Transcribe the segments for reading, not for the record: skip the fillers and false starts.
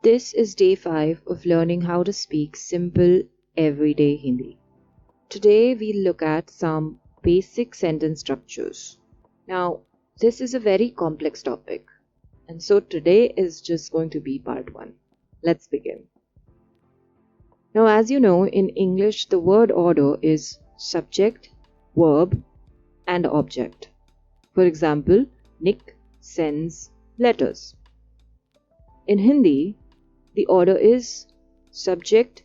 This is day 5 of learning how to speak simple everyday Hindi. Today we'll look at some basic sentence structures. Now, this is a very complex topic, and so today is just going to be part 1. Let's begin. Now, as you know, in English the word order is subject, verb, and object. For example, Nick sends letters. In Hindi, the order is subject,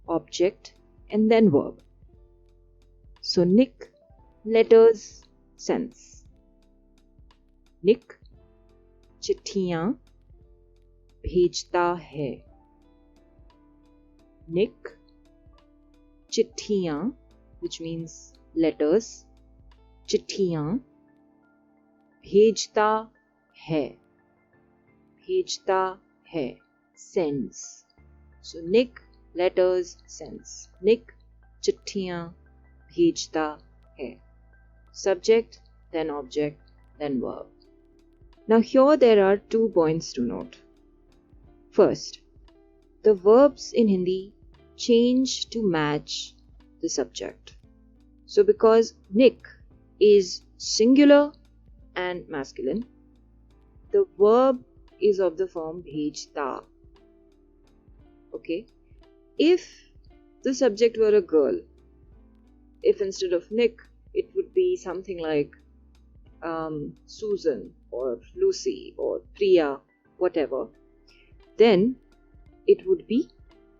object, and then verb. So Nick letters sends. Nick चिट्ठियाँ भेजता है. Nick चिट्ठियाँ, which means letters, चिट्ठियाँ भेजता है. भेजता है, sends. So Nick letters sends. Nick चिट्ठियाँ भेजता है. Subject, then object, then verb. Now here there are 2 points to note. First, the verbs in Hindi change to match the subject. So because Nick is singular and masculine, the verb is of the form bhejta. Okay? If the subject were a girl, if instead of Nick it would be something like Susan or Lucy or Priya, whatever, then it would be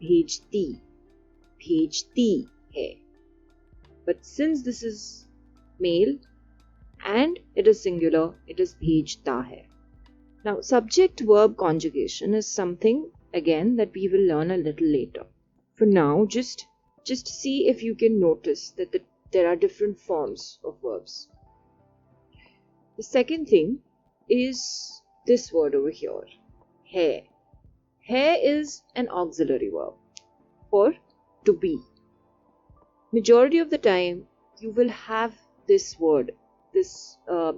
bhejti. Bhejti hai. But since this is male and it is singular, it is bhejta hai. Now, subject-verb conjugation is something, again, that we will learn a little later. For now, just see if you can notice that there are different forms of verbs. The second thing is this word over here, hai. Hai is an auxiliary verb for to be. Majority of the time, you will have this word,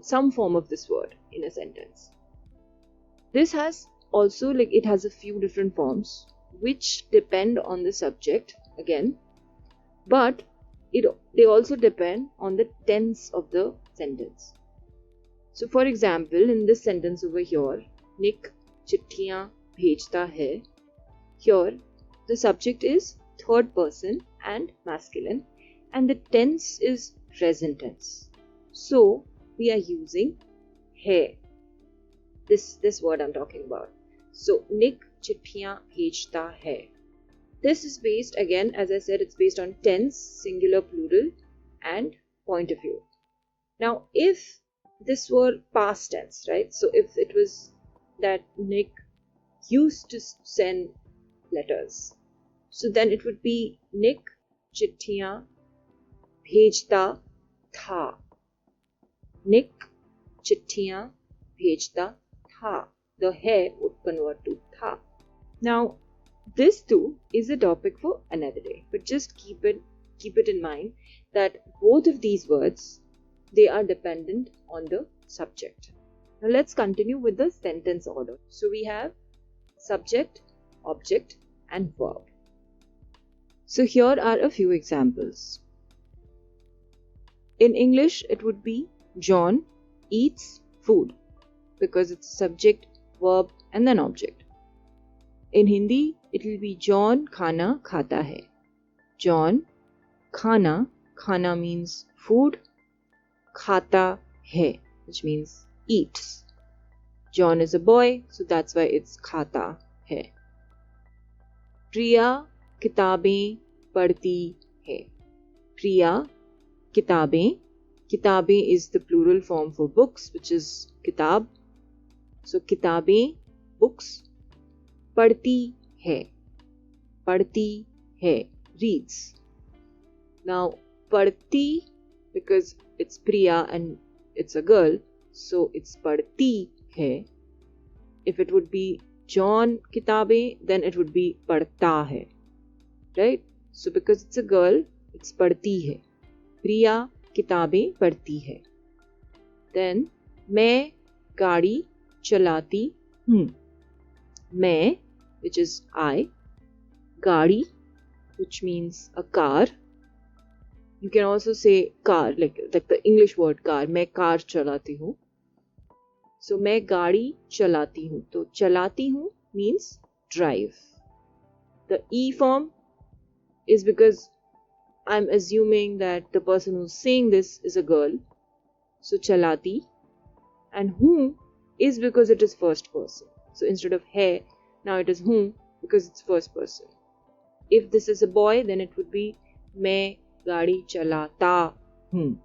some form of this word in a sentence. This has also, it has a few different forms which depend on the subject again, but they also depend on the tense of the sentence. So for example, in this sentence over here, Nick चिट्ठियाँ भेजता है, here the subject is third person and masculine and the tense is present tense. So we are using है. This word I'm talking about. So Nick चिट्ठियाँ भेजता है. This is based, again, as I said, it's based on tense, singular, plural, and point of view. Now, if this were past tense, right? So if it was that Nick used to send letters, so then it would be Nick चिट्ठियाँ भेजता था. Nick चिट्ठियाँ भेजता था. The hai would convert to tha. Now, this too is a topic for another day, but just keep it in mind that both of these words, they are dependent on the subject. Now let's continue with the sentence order. So we have subject, object, and verb. So here are a few examples. In English, it would be John eats food because it's subject, verb, and then object. In Hindi, it will be John खाना खाता है. John खाना means food, खाता है, which means eats. John is a boy, so that's why it's खाता है. प्रिया किताबें पढ़ती है. प्रिया किताबें is the plural form for books, which is किताब. So किताबें, books. पढ़ती है, reads. Now पढ़ती, because it's Priya and it's a girl, so it's पढ़ती है. If it would be John किताबें, then it would be पढ़ता है, right? So because it's a girl, it's पढ़ती है. Priya किताबें पढ़ती है. Then मैं गाड़ी चलाती हूँ. मैं which is I. Gadi, which means a car. You can also say car, like the English word car. मैं कार चलाती हूँ. So मैं गाड़ी चलाती हूँ. तो चलाती हूँ means drive. The E form is because I'm assuming that the person who's saying this is a girl. So chalati. And who is because it is first person. So instead of hai, now it is whom because it's first person. If this is a boy, then it would be मैं गाड़ी चलाता हूँ.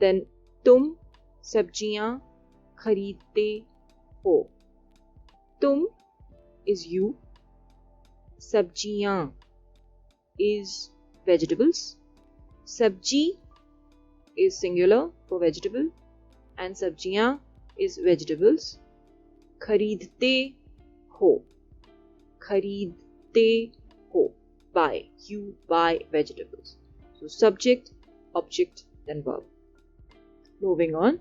Then तुम सब्जियाँ खरीदते हो. तुम is you. सब्जियाँ is vegetables. Sabji is singular for vegetable and sabjiyan is vegetables. Khareedte ho. Khareedte ho. Buy. You buy vegetables. So subject, object, then verb. Moving on.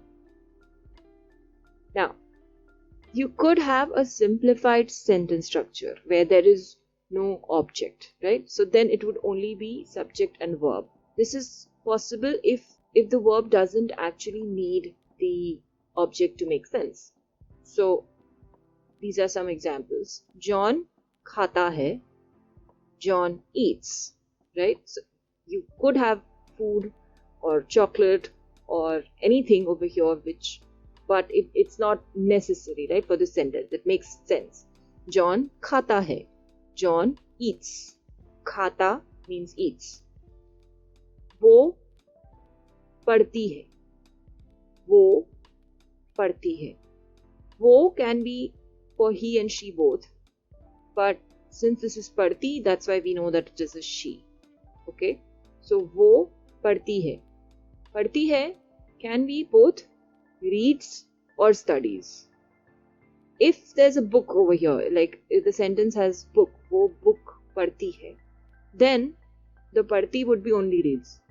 Now, you could have a simplified sentence structure where there is no object, right? So then it would only be subject and verb. This is possible if the verb doesn't actually need the object to make sense. So these are some examples. John खाता है. John eats, right? So you could have food or chocolate or anything over here but it's not necessary, right, for this sentence. It makes sense. John खाता है. John eats. Khata means eats. वो पढ़ती है. वो पढ़ती है. वो can be for he and she both. But since this is पढ़ती, that's why we know that it is a she. Okay? So वो पढ़ती है. पढ़ती है can be both reads or studies. If there's a book over here, like if the sentence has book, वो book पढ़ती है, then the पढ़ती would be only reads.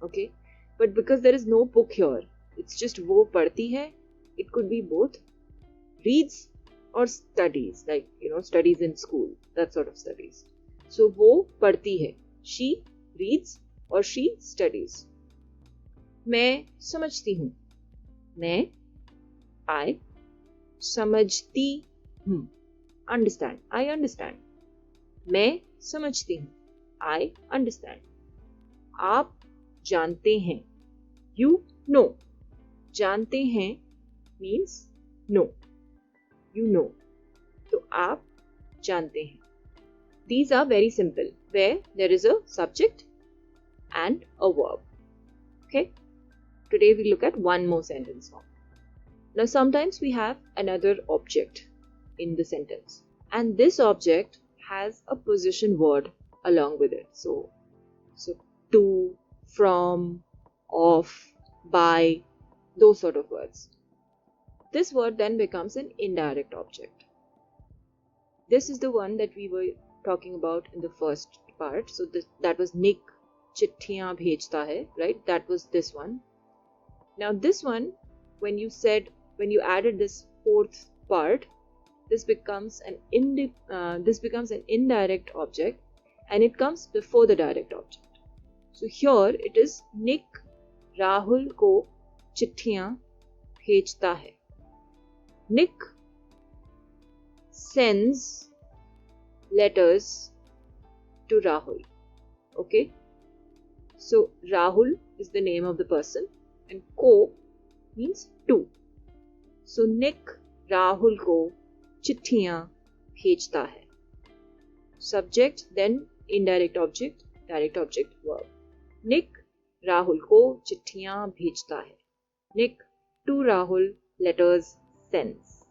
Okay? But because there is no book here, it's just वो पढ़ती है, it could be both reads or studies, like, studies in school, that sort of studies. So वो पढ़ती है. She reads or she studies. मैं समझती हूँ. मैं, I, समझती हूँ. Understand. I understand. मैं समझती हूँ. I understand. आप जानते हैं. You know. जानते हैं means know. You know. तो आप जानते हैं. These are very simple, where there is a subject and a verb. Okay? Today we look at one more sentence form. Now sometimes we have another object in the sentence, and this object has a position word along with it. So to, from, of, by, those sort of words. This word then becomes an indirect object. This is the one that we were talking about in the first part. So that was Nick चिट्ठियां भेजता है, right? That was this one. Now this one, when you added this fourth part, this becomes an indirect object, and it comes before the direct object. So here it is Nick Rahul को चिट्ठियां भेजता है. Nick sends letters to Rahul. Okay? So Rahul is the name of the person and ko means to. So Nick Rahul को चिट्ठियां भेजता है. Subject, then indirect object, direct object, verb. Nick Rahul को चिट्ठियां भेजता है. Nick to Rahul letters sends.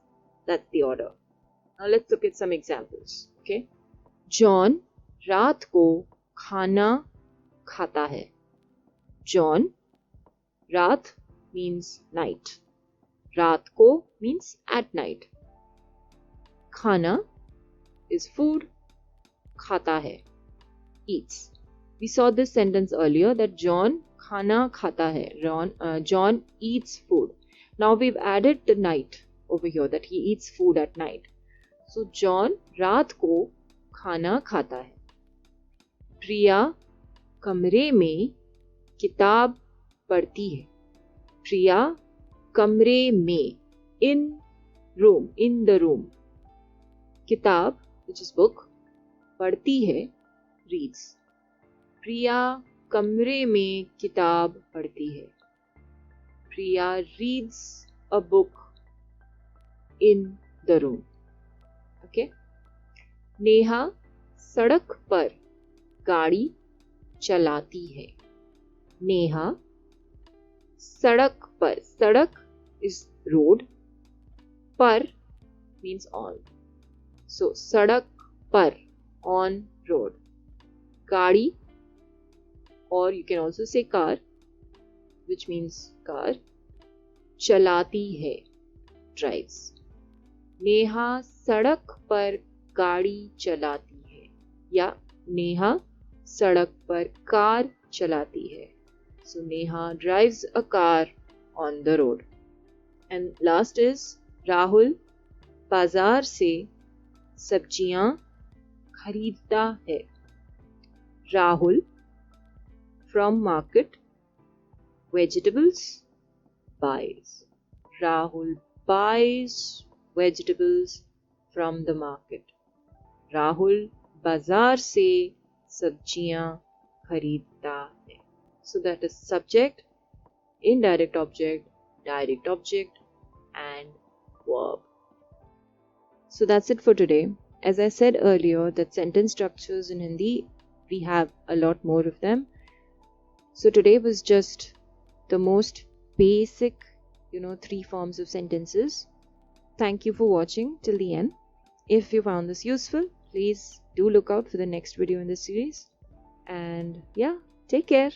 That's the order. Now let's look at some examples. Okay. John रात को खाना खाता है. John, रात means night. रात को means at night. खाना is food. खाता है, eats. We saw this sentence earlier that John खाना खाता है. John eats food. Now we've added the night over here, that he eats food at night. So John रात को खाना खाता है. प्रिया कमरे में किताब पढ़ती है. प्रिया कमरे में, in room, in the room. किताब, which is book, पढ़ती है, reads. प्रिया कमरे में किताब पढ़ती है. प्रिया reads a book in the room. Okay? Neha सड़क पर गाड़ी चलाती है. नेहा सड़क पर, सड़क is road, पर means on. So सड़क पर, on road. गाड़ी, or you can also say car, which means car. चलाती है, drives. नेहा सड़क पर गाड़ी चलाती है, या नेहा सड़क पर कार चलाती है. So Neha drives a car on the road. And last is Rahul बाजार से सब्जियां खरीदता है. Rahul from market vegetables buys. Rahul buys vegetables from the market. Rahul बाजार से सब्जियां खरीदता है. So that is subject, indirect object, direct object, and verb. So that's it for today. As I said earlier, that sentence structures in Hindi, we have a lot more of them. So today was just the most basic, 3 forms of sentences. Thank you for watching till the end. If you found this useful, please do look out for the next video in this series. And yeah, take care.